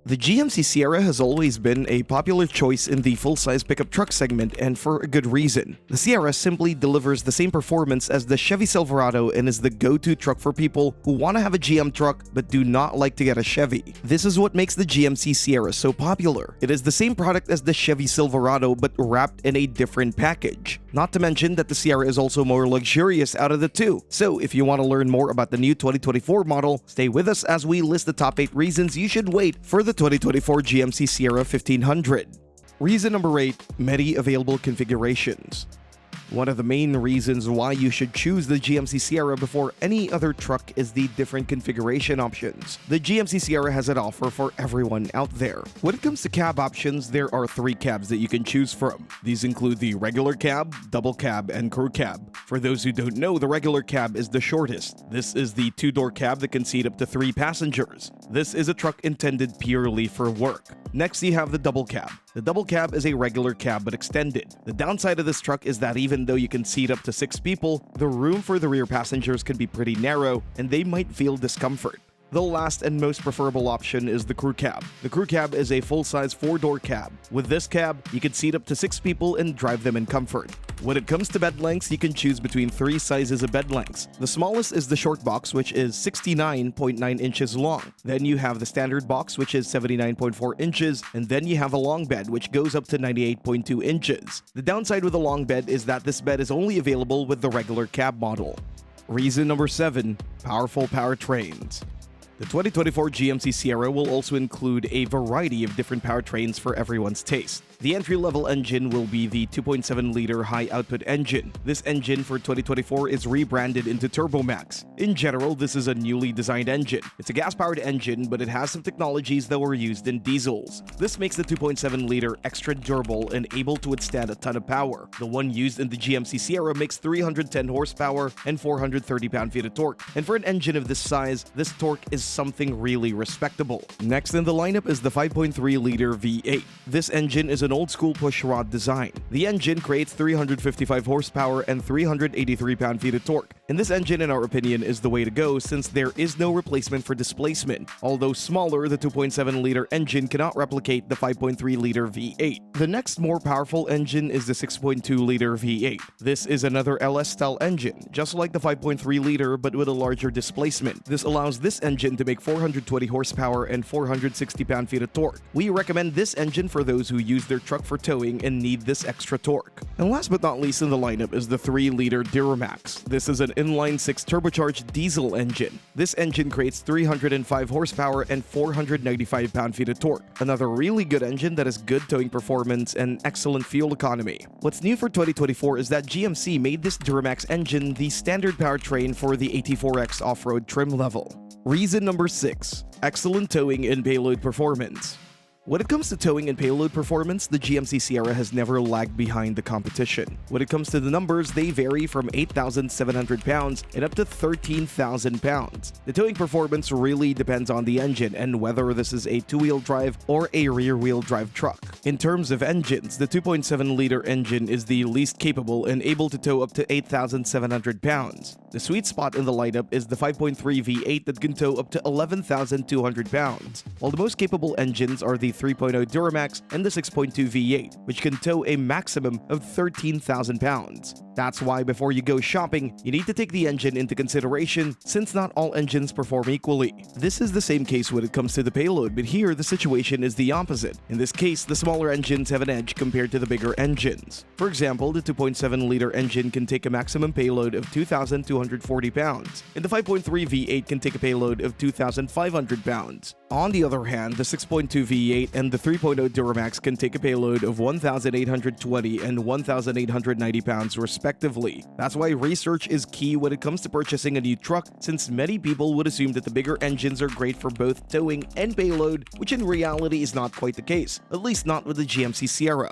The GMC Sierra has always been a popular choice in the full-size pickup truck segment, and for a good reason. The Sierra simply delivers the same performance as the Chevy Silverado and is the go-to truck for people who want to have a GM truck but do not like to get a Chevy. This is what makes the GMC Sierra so popular. It is the same product as the Chevy Silverado but wrapped in a different package. Not to mention that the Sierra is also more luxurious out of the two. So if you want to learn more about the new 2024 model, stay with us as we list the top 8 reasons you should wait for the 2024 GMC Sierra 1500. Reason number 8, many available configurations. One of the main reasons why you should choose the GMC Sierra before any other truck is the different configuration options. The GMC Sierra has an offer for everyone out there. When it comes to cab options, there are 3 cabs that you can choose from. These include the regular cab, double cab, and crew cab. For those who don't know, the regular cab is the shortest. This is the 2-door cab that can seat up to 3 passengers. This is a truck intended purely for work. Next, you have the double cab. The double cab is a regular cab but extended. The downside of this truck is that even though you can seat up to 6 people, the room for the rear passengers can be pretty narrow and they might feel discomfort. The last and most preferable option is the crew cab. The crew cab is a full-size 4-door cab. With this cab, you can seat up to 6 people and drive them in comfort. When it comes to bed lengths, you can choose between 3 sizes of bed lengths. The smallest is the short box, which is 69.9 inches long. Then you have the standard box, which is 79.4 inches, and then you have a long bed, which goes up to 98.2 inches. The downside with the long bed is that this bed is only available with the regular cab model. Reason number 7, powerful powertrains. The 2024 GMC Sierra will also include a variety of different powertrains for everyone's taste. The entry-level engine will be the 2.7-liter high-output engine. This engine for 2024 is rebranded into TurboMax. In general, this is a newly designed engine. It's a gas-powered engine, but it has some technologies that were used in diesels. This makes the 2.7-liter extra durable and able to withstand a ton of power. The one used in the GMC Sierra makes 310 horsepower and 430 pound-feet of torque. And for an engine of this size, this torque is something really respectable. Next in the lineup is the 5.3-liter V8. This engine is an old-school push-rod design. The engine creates 355 horsepower and 383 pound-feet of torque. And this engine, in our opinion, is the way to go since there is no replacement for displacement. Although smaller, the 2.7-liter engine cannot replicate the 5.3-liter V8. The next more powerful engine is the 6.2-liter V8. This is another LS-style engine, just like the 5.3-liter but with a larger displacement. This allows this engine to make 420 horsepower and 460 pound-feet of torque. We recommend this engine for those who use their truck for towing and need this extra torque. And last but not least in the lineup is the 3-liter Duramax. This is an inline-6 turbocharged diesel engine. This engine creates 305 horsepower and 495 pound-feet of torque. Another really good engine that has good towing performance and excellent fuel economy. What's new for 2024 is that GMC made this Duramax engine the standard powertrain for the AT4X off-road trim level. Reason number 6, excellent towing and payload performance. When it comes to towing and payload performance, the GMC Sierra has never lagged behind the competition. When it comes to the numbers, they vary from 8,700 pounds and up to 13,000 pounds. The towing performance really depends on the engine and whether this is a 2-wheel drive or a rear-wheel drive truck. In terms of engines, the 2.7-liter engine is the least capable and able to tow up to 8,700 pounds. The sweet spot in the lineup is the 5.3 V8 that can tow up to 11,200 pounds, while the most capable engines are the 3.0 Duramax and the 6.2 V8, which can tow a maximum of 13,000 pounds. That's why before you go shopping, you need to take the engine into consideration since not all engines perform equally. This is the same case when it comes to the payload, but here the situation is the opposite. In this case, the smaller engines have an edge compared to the bigger engines. For example, the 2.7-liter engine can take a maximum payload of 2,240 pounds, and the 5.3 V8 can take a payload of 2,500 pounds. On the other hand, the 6.2 V8 and the 3.0 Duramax can take a payload of 1,820 and 1,890 pounds respectively. That's why research is key when it comes to purchasing a new truck, since many people would assume that the bigger engines are great for both towing and payload, which in reality is not quite the case, at least not with the GMC Sierra.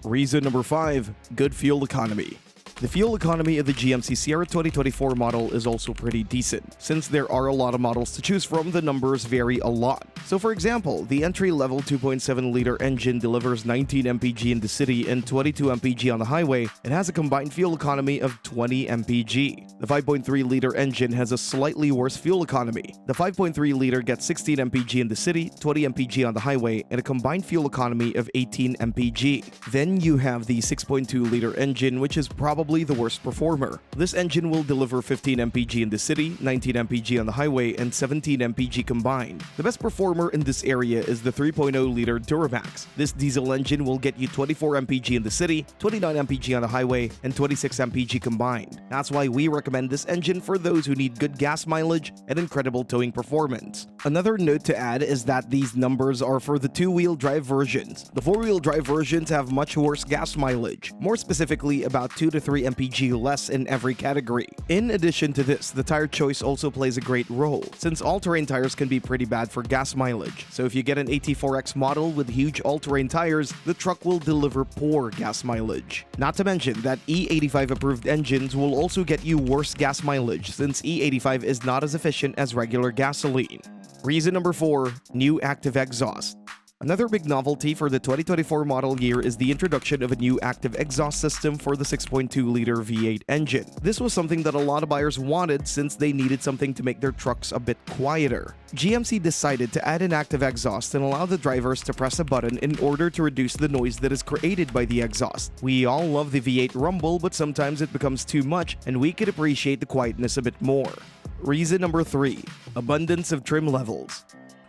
Reason number 5, good fuel economy. The fuel economy of the GMC Sierra 2024 model is also pretty decent. Since there are a lot of models to choose from, the numbers vary a lot. So for example, the entry-level 2.7-liter engine delivers 19 mpg in the city and 22 mpg on the highway and has a combined fuel economy of 20 mpg. The 5.3-liter engine has a slightly worse fuel economy. The 5.3-liter gets 16 mpg in the city, 20 mpg on the highway, and a combined fuel economy of 18 mpg. Then you have the 6.2-liter engine, which is probably the worst performer. This engine will deliver 15 mpg in the city, 19 mpg on the highway, and 17 mpg combined. The best performer in this area is the 3.0-liter Duramax. This diesel engine will get you 24 mpg in the city, 29 mpg on the highway, and 26 mpg combined. That's why we recommend this engine for those who need good gas mileage and incredible towing performance. Another note to add is that these numbers are for the two-wheel drive versions. The four-wheel drive versions have much worse gas mileage, more specifically about 2 to 3 mpg less in every category. In addition to this, the tire choice also plays a great role, since all-terrain tires can be pretty bad for gas mileage. So if you get an AT4X model with huge all-terrain tires, the truck will deliver poor gas mileage. Not to mention that E85 approved engines will also get you worse gas mileage, since E85 is not as efficient as regular gasoline. Reason number 4, new active exhaust. Another big novelty for the 2024 model year is the introduction of a new active exhaust system for the 6.2-liter V8 engine. This was something that a lot of buyers wanted since they needed something to make their trucks a bit quieter. GMC decided to add an active exhaust and allow the drivers to press a button in order to reduce the noise that is created by the exhaust. We all love the V8 rumble, but sometimes it becomes too much and we could appreciate the quietness a bit more. Reason number 3, abundance of trim levels.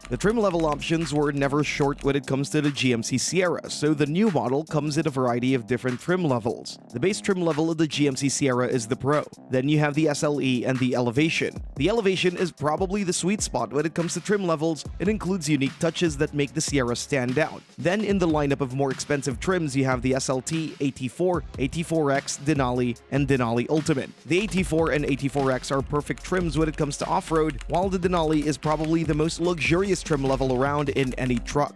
The trim level options were never short when it comes to the GMC Sierra, so the new model comes in a variety of different trim levels. The base trim level of the GMC Sierra is the Pro. Then you have the SLE and the Elevation. The Elevation is probably the sweet spot when it comes to trim levels. It includes unique touches that make the Sierra stand out. Then in the lineup of more expensive trims, you have the SLT, AT4, AT4X, Denali, and Denali Ultimate. The AT4 and AT4X are perfect trims when it comes to off-road, while the Denali is probably the most luxurious trim level around in any truck.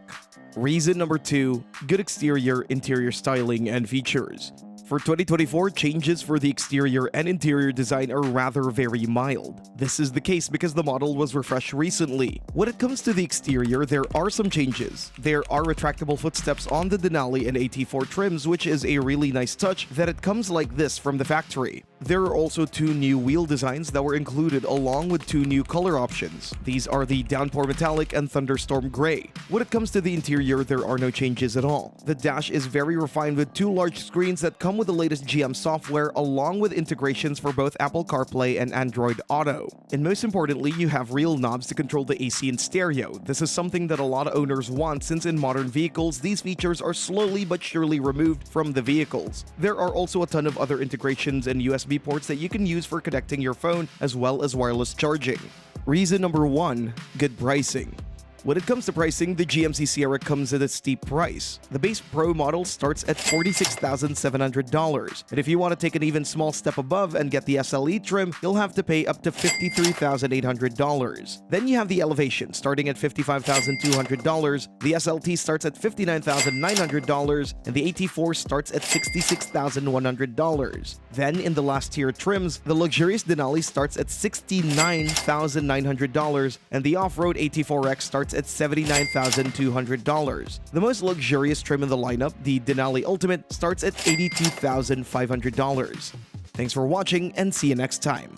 Reason number 2, good exterior, interior styling, and features. For 2024, changes for the exterior and interior design are rather very mild. This is the case because the model was refreshed recently. When it comes to the exterior, there are some changes. There are retractable footsteps on the Denali and AT4 trims, which is a really nice touch that it comes like this from the factory. There are also 2 new wheel designs that were included along with 2 new color options. These are the Downpour Metallic and Thunderstorm Gray. When it comes to the interior, there are no changes at all. The dash is very refined with 2 large screens that come with the latest GM software along with integrations for both Apple CarPlay and Android Auto. And most importantly, you have real knobs to control the AC and stereo. This is something that a lot of owners want since in modern vehicles, these features are slowly but surely removed from the vehicles. There are also a ton of other integrations and USB ports that you can use for connecting your phone as well as wireless charging. Reason number 1, good pricing. When it comes to pricing, the GMC Sierra comes at a steep price. The base Pro model starts at $46,700, and if you want to take an even small step above and get the SLE trim, you'll have to pay up to $53,800. Then you have the Elevation starting at $55,200, the SLT starts at $59,900, and the AT4 starts at $66,100. Then in the last tier trims, the luxurious Denali starts at $69,900, and the off-road AT4X starts at $79,200. The most luxurious trim in the lineup, the Denali Ultimate, starts at $82,500. Thanks for watching and see you next time.